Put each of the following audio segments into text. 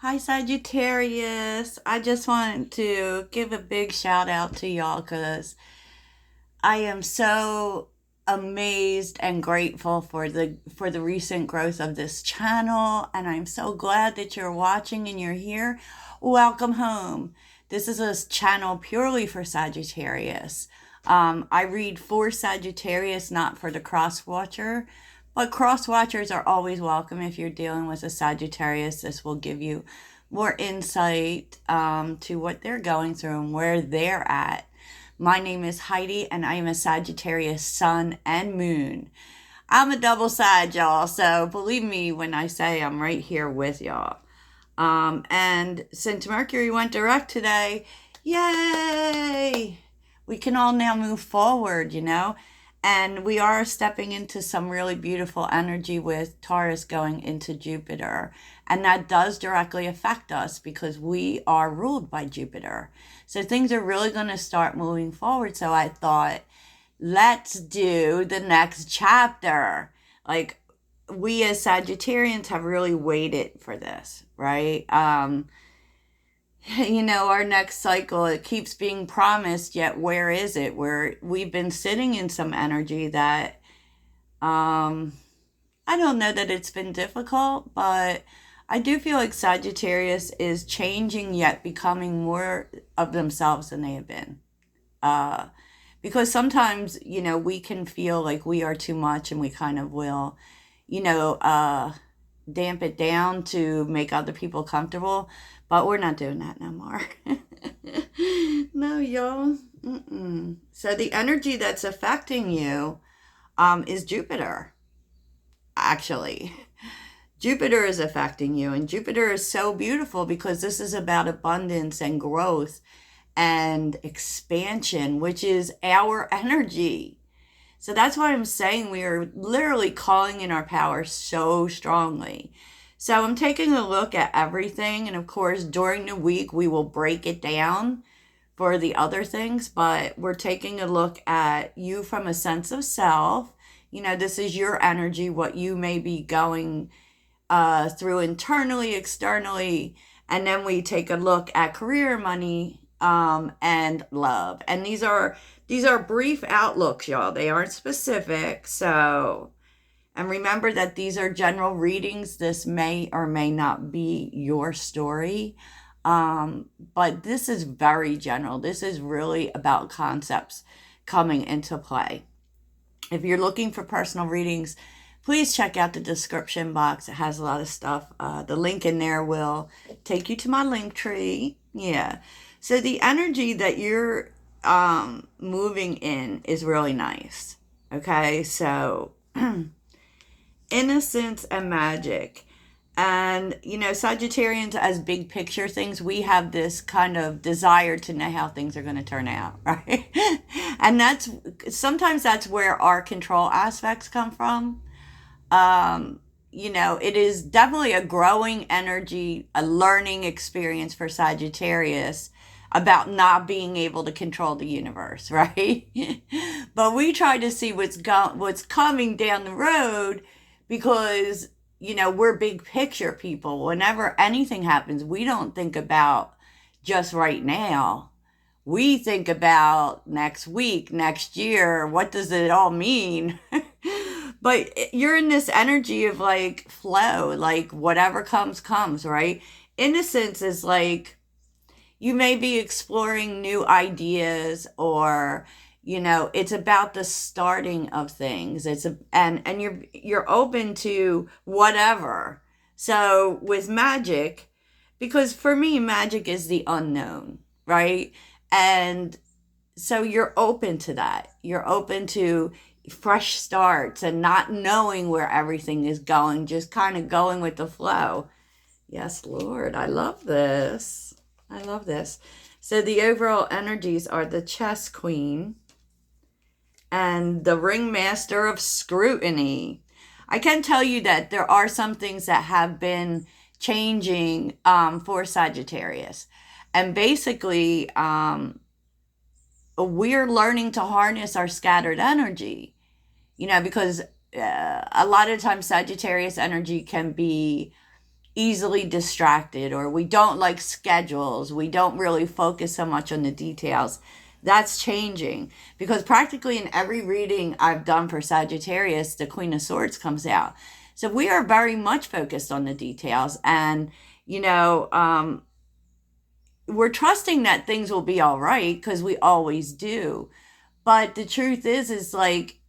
Hi, Sagittarius. I just wanted to give a big shout out to y'all because I am so amazed and grateful for the recent growth of this channel, and I'm so glad that you're watching and you're here. Welcome home. This is a channel purely for Sagittarius. I read for Sagittarius, not for the cross watcher. But cross watchers are always welcome if you're dealing with a Sagittarius. This will give you more insight to what they're going through and where they're at. My name is Heidi, and I am a Sagittarius sun and moon. I'm a double Sag, y'all, so believe me when I say I'm right here with y'all. And since Mercury went direct today, yay! We can all now move forward. And we are stepping into some really beautiful energy with Taurus going into Jupiter. And that does directly affect us because we are ruled by Jupiter. So things are really going to start moving forward. So I thought, let's do the next chapter. Like, we as Sagittarians have really waited for this, right? Our next cycle, it keeps being promised, yet where is it? Where we've been sitting in some energy that I don't know that it's been difficult, but I do feel like Sagittarius is changing yet becoming more of themselves than they have been. Because sometimes, we can feel like we are too much and we kind of will, damp it down to make other people comfortable. But we're not doing that no more. No, y'all. So the energy that's affecting you is Jupiter, actually. Jupiter is affecting you, and Jupiter is so beautiful because this is about abundance and growth and expansion, which is our energy. So that's why I'm saying we are literally calling in our power so strongly. So I'm taking a look at everything, and of course, during the week, we will break it down for the other things, but we're taking a look at you from a sense of self. This is your energy, what you may be going through internally, externally, and then we take a look at career, money, and love. And these are brief outlooks, y'all. They aren't specific. So, and remember that these are general readings. This may or may not be your story. But this is very general. This is really about concepts coming into play. If you're looking for personal readings, please check out the description box. It has a lot of stuff. The link in there will take you to my link tree. Yeah. So the energy that you're moving in is really nice. Okay. So innocence and magic. And, Sagittarians, as big picture things, we have this kind of desire to know how things are going to turn out, right? And sometimes that's where our control aspects come from. It is definitely a growing energy, a learning experience for Sagittarius about not being able to control the universe, right? But we try to see what's coming down the road because, we're big picture people. Whenever anything happens, we don't think about just right now. We think about next week, next year. What does it all mean? But you're in this energy of like flow, like whatever comes, right? Innocence is like you may be exploring new ideas, or it's about the starting of things. And you're open to whatever. So with magic, because for me magic is the unknown, right? And so you're open to that. You're open to fresh starts and not knowing where everything is going, just kind of going with the flow. Yes, Lord, I love this. I love this. So the overall energies are the chess queen and the ringmaster of scrutiny. I can tell you that there are some things that have been changing for Sagittarius. And basically, we're learning to harness our scattered energy, because a lot of times Sagittarius energy can be easily distracted, or we don't like schedules. We don't really focus so much on the details. That's changing, because practically in every reading I've done for Sagittarius, the Queen of Swords comes out. So we are very much focused on the details, and you know, we're trusting that things will be all right, because we always do. But the truth is like,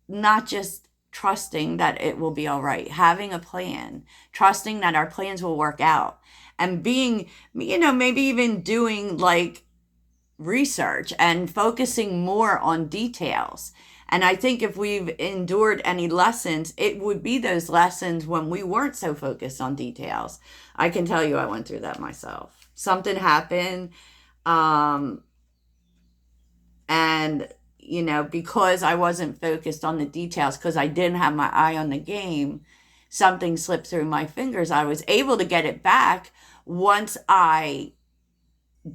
not just trusting that it will be all right, having a plan, trusting that our plans will work out, and being, maybe even doing like research and focusing more on details. And I think if we've endured any lessons, it would be those lessons when we weren't so focused on details. I can tell you I went through that myself. Something happened, and because I wasn't focused on the details, because I didn't have my eye on the game, something slipped through my fingers. I was able to get it back once I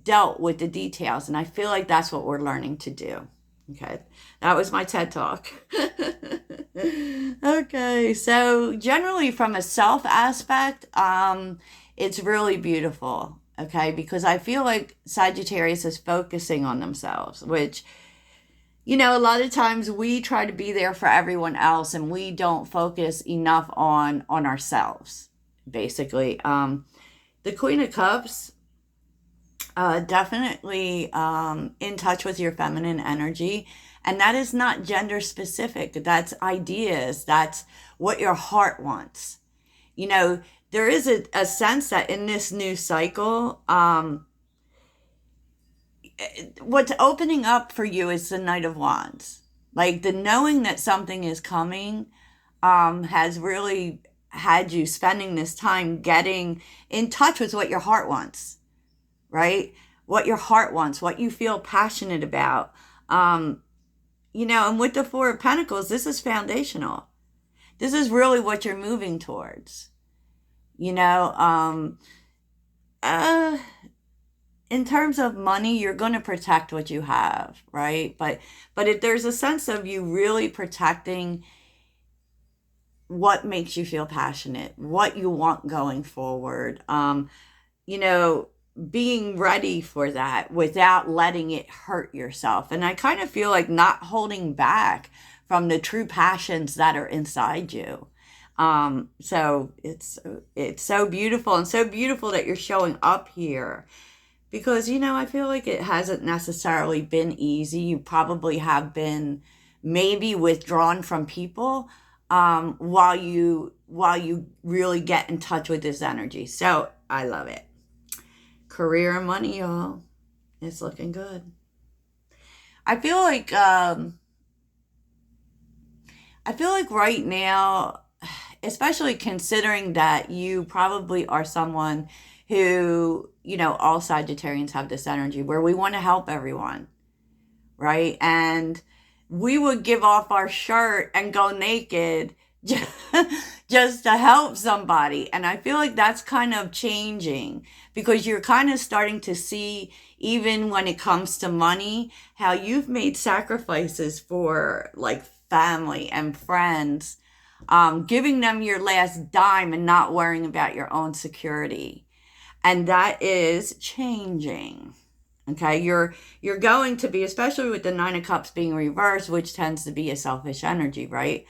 dealt with the details. And I feel like that's what we're learning to do. Okay, that was my TED Talk. Okay, so generally from a self aspect, it's really beautiful. Okay, because I feel like Sagittarius is focusing on themselves, which, a lot of times we try to be there for everyone else, and we don't focus enough on ourselves, basically. The Queen of Cups, definitely in touch with your feminine energy. And that is not gender specific. That's ideas. That's what your heart wants. There is a sense that in this new cycle, what's opening up for you is the Knight of Wands. Like the knowing that something is coming has really had you spending this time getting in touch with what your heart wants, right? What your heart wants, what you feel passionate about. And with the Four of Pentacles, this is foundational. This is really what you're moving towards. In terms of money, you're going to protect what you have, right? But if there's a sense of you really protecting what makes you feel passionate, what you want going forward, being ready for that without letting it hurt yourself. And I kind of feel like not holding back from the true passions that are inside you. So it's so beautiful, and so beautiful that you're showing up here, because, I feel like it hasn't necessarily been easy. You probably have been maybe withdrawn from people, while you really get in touch with this energy. So I love it. Career and money, y'all. It's looking good. I feel like right now, especially considering that you probably are someone who, all Sagittarians have this energy where we want to help everyone, right? And we would give off our shirt and go naked just to help somebody. And I feel like that's kind of changing, because you're kind of starting to see, even when it comes to money, how you've made sacrifices for like family and friends, giving them your last dime and not worrying about your own security. And that is changing. Okay, you're going to be, especially with the Nine of Cups being reversed, which tends to be a selfish energy, right?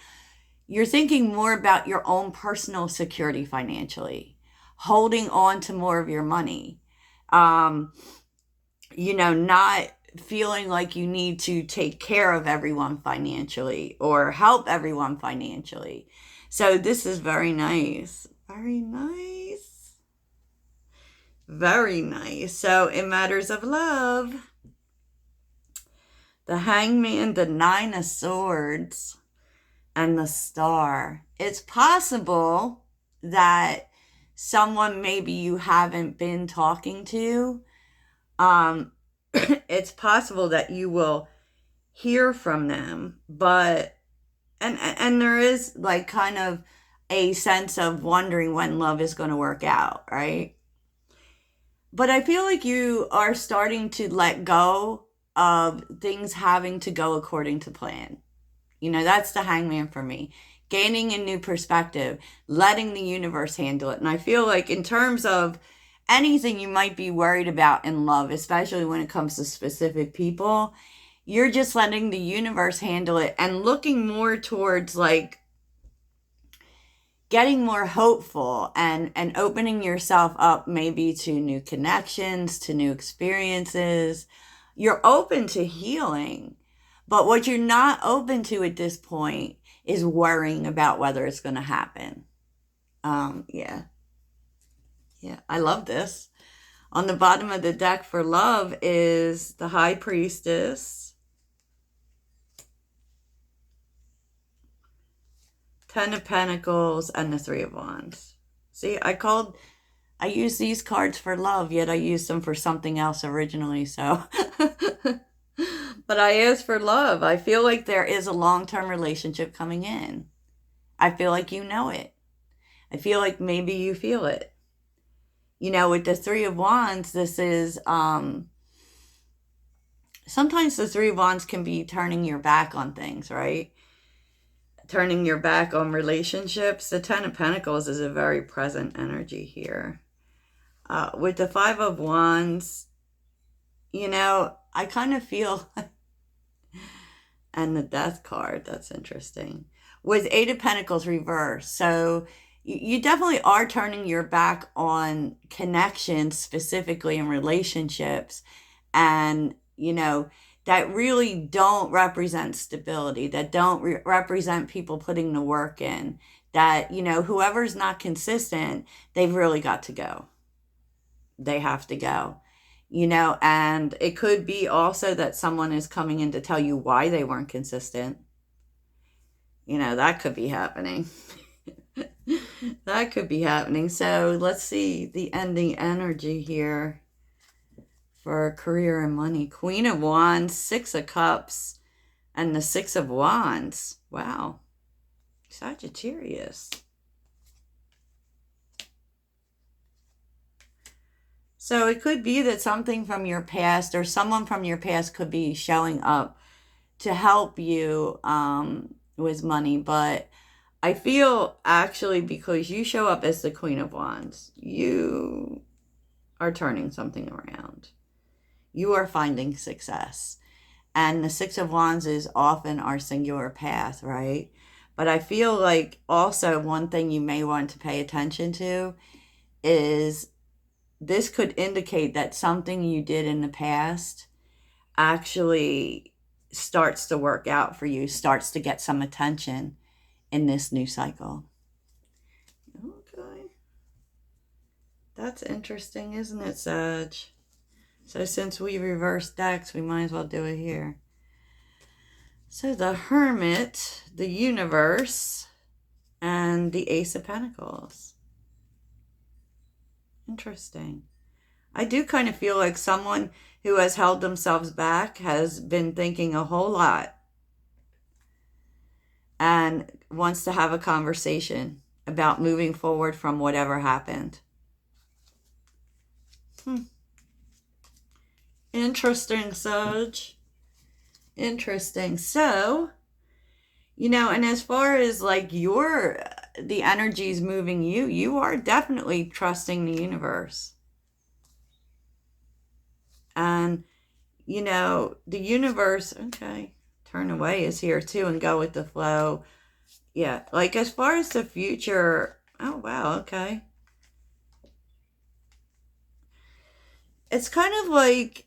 You're thinking more about your own personal security financially, holding on to more of your money, not feeling like you need to take care of everyone financially or help everyone financially. So this is very nice. Very nice. Very nice. So in matters of love, the Hangman, the Nine of Swords, and the Star. It's possible that someone maybe you haven't been talking to, it's possible that you will hear from them, but and there is like kind of a sense of wondering when love is going to work out, right? But I feel like you are starting to let go of things having to go according to plan. That's the Hangman for me. gaining a new perspective, letting the universe handle it. And I feel like in terms of anything you might be worried about in love, especially when it comes to specific people, you're just letting the universe handle it and looking more towards like getting more hopeful and opening yourself up maybe to new connections, to new experiences. You're open to healing, but what you're not open to at this point is worrying about whether it's going to happen. Yeah, I love this. On the bottom of the deck for love is the High Priestess, 10 of Pentacles, and the 3 of Wands. See, I used these cards for love, yet I used them for something else originally, so. But I asked for love. I feel like there is a long-term relationship coming in. I feel like you know it. I feel like maybe you feel it. You know, with the 3 of Wands, this is, sometimes the 3 of Wands can be turning your back on things, right? Turning your back on relationships. The 10 of Pentacles is a very present energy here. With the 5 of Wands, you know, I kind of feel, and the Death card, that's interesting. With 8 of Pentacles reversed, so you definitely are turning your back on connections, specifically in relationships, and, you know, that really don't represent stability, that don't represent people putting the work in, that, you know, whoever's not consistent, they've really got to go. They have to go, you know, and it could be also that someone is coming in to tell you why they weren't consistent. You know, that could be happening. That could be happening. So let's see the ending energy here for career and money. Queen of Wands, 6 of Cups, and the 6 of Wands. Wow. Sagittarius. So it could be that something from your past or someone from your past could be showing up to help you with money. But I feel actually because you show up as the Queen of Wands, you are turning something around. You are finding success. And the 6 of Wands is often our singular path, right? But I feel like also one thing you may want to pay attention to is this could indicate that something you did in the past actually starts to work out for you, starts to get some attention in this new cycle. Okay. That's interesting, isn't it, Sag? So since we reversed decks, we might as well do it here. So the Hermit, the Universe, and the Ace of Pentacles. Interesting. I do kind of feel like someone who has held themselves back has been thinking a whole lot and wants to have a conversation about moving forward from whatever happened. Interesting, Sag. Interesting. So, you know, and as far as like the energies moving you, you are definitely trusting the universe. And, you know, the universe, okay, turn away is here too and go with the flow. Yeah, like as far as the future, oh, wow, okay. It's kind of like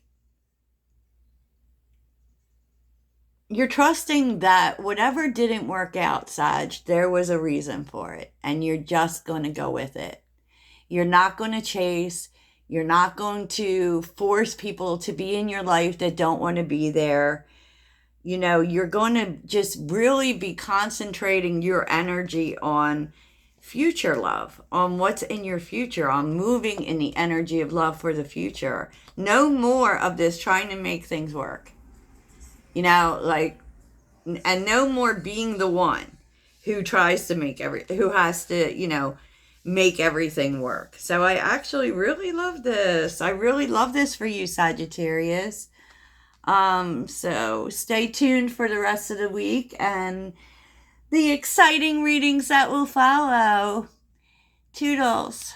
you're trusting that whatever didn't work out, Sag, there was a reason for it. And you're just going to go with it. You're not going to chase. You're not going to force people to be in your life that don't want to be there. You know, you're going to just really be concentrating your energy on future love, on what's in your future, on moving in the energy of love for the future. No more of this trying to make things work. You know, like, and no more being the one who tries to who has to, you know, make everything work. So I actually really love this. I really love this for you, Sagittarius. So stay tuned for the rest of the week, and the exciting readings that will follow. Toodles.